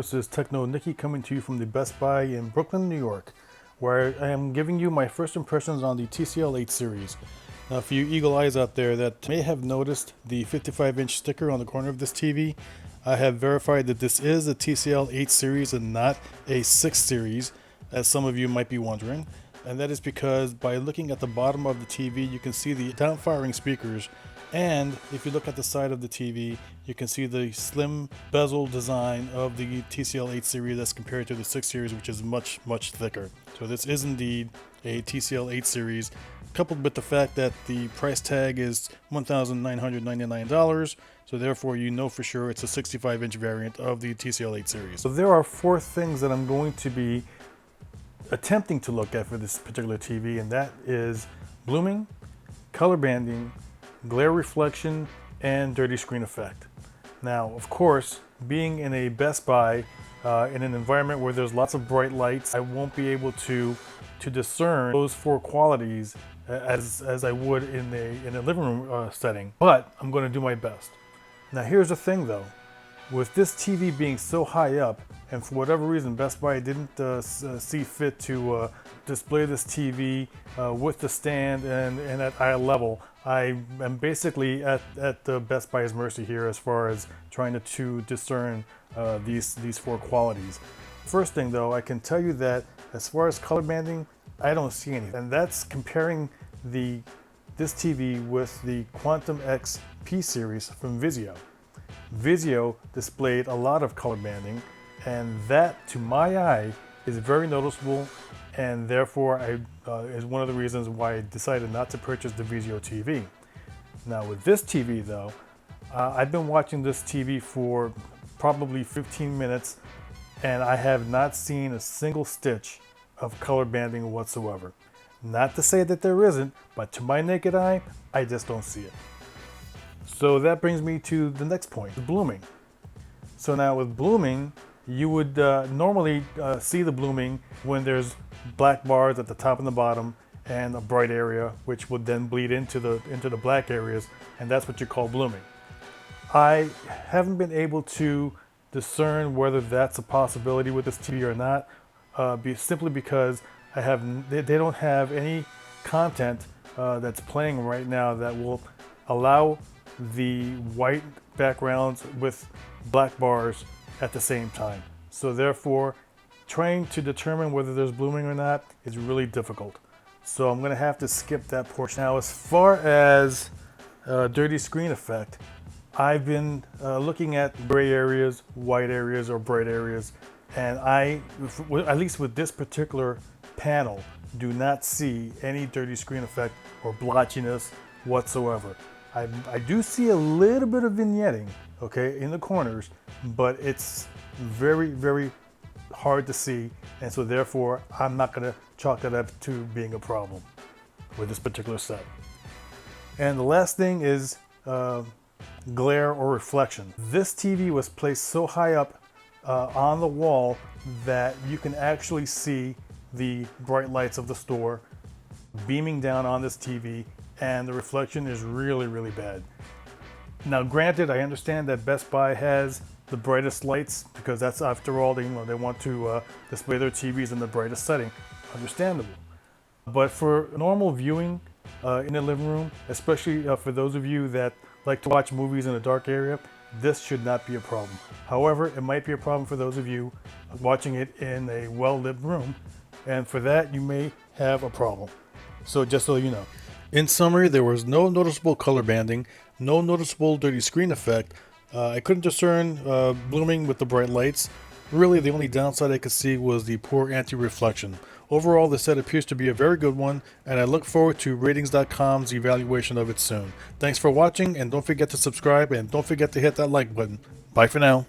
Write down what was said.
This is Techno Nikki coming to you from the Best Buy in Brooklyn, New York, where I am giving you my first impressions on the TCL 8 series. Now, for you eagle eyes out there that may have noticed the 55-inch sticker on the corner of this TV, I have verified that this is a TCL 8 series and not a 6 series, as some of you might be wondering. And that is because by looking at the bottom of the TV, you can see the down-firing speakers. And if you look at the side of the TV, you can see the slim bezel design of the TCL 8 series as compared to the 6 series, which is much, much thicker. So this is indeed a TCL 8 series, coupled with the fact that the price tag is $1,999. So therefore, you know for sure it's a 65-inch variant of the TCL 8 series. So there are 4 things that I'm going to be attempting to look at for this particular TV, and that is blooming, color banding, glare reflection, and dirty screen effect. Now, of course, being in a Best Buy in an environment where there's lots of bright lights, I won't be able to discern those 4 qualities as I would in a living room setting, but I'm going to do my best. Now, here's the thing though. With this TV being so high up, and for whatever reason Best Buy didn't see fit to display this TV with the stand and at eye level, I am basically at the Best Buy's mercy here as far as trying to discern these 4 qualities. First thing though, I can tell you that as far as color banding, I don't see any, and that's comparing this TV with the Quantum X P series from Vizio. Vizio displayed a lot of color banding, and that, to my eye, is very noticeable, and therefore is one of the reasons why I decided not to purchase the Vizio TV. Now with this TV though, I've been watching this TV for probably 15 minutes, and I have not seen a single stitch of color banding whatsoever. Not to say that there isn't, but to my naked eye, I just don't see it. So that brings me to the next point, the blooming. So now with blooming, you would normally see the blooming when there's black bars at the top and the bottom and a bright area, which would then bleed into the black areas, and that's what you call blooming. I haven't been able to discern whether that's a possibility with this TV or not, simply because they don't have any content that's playing right now that will allow the white backgrounds with black bars at the same time. So therefore, trying to determine whether there's blooming or not is really difficult. So I'm going to have to skip that portion. Now, as far as dirty screen effect, I've been looking at gray areas, white areas, or bright areas, and at least with this particular panel, do not see any dirty screen effect or blotchiness whatsoever. I do see a little bit of vignetting, okay, in the corners, but it's very, very hard to see, and so therefore I'm not going to chalk it up to being a problem with this particular set. And the last thing is glare or reflection. This TV was placed so high up on the wall that you can actually see the bright lights of the store beaming down on this TV, and the reflection is really, really bad. Now granted, I understand that Best Buy has the brightest lights because that's, after all, they want to display their TVs in the brightest setting. Understandable. But for normal viewing in the living room, especially for those of you that like to watch movies in a dark area, this should not be a problem. However, it might be a problem for those of you watching it in a well-lit room, and for that you may have a problem. So just so you know. In summary, there was no noticeable color banding, no noticeable dirty screen effect. I couldn't discern blooming with the bright lights. Really, the only downside I could see was the poor anti-reflection. Overall, the set appears to be a very good one, and I look forward to Ratings.com's evaluation of it soon. Thanks for watching, and don't forget to subscribe, and don't forget to hit that like button. Bye for now.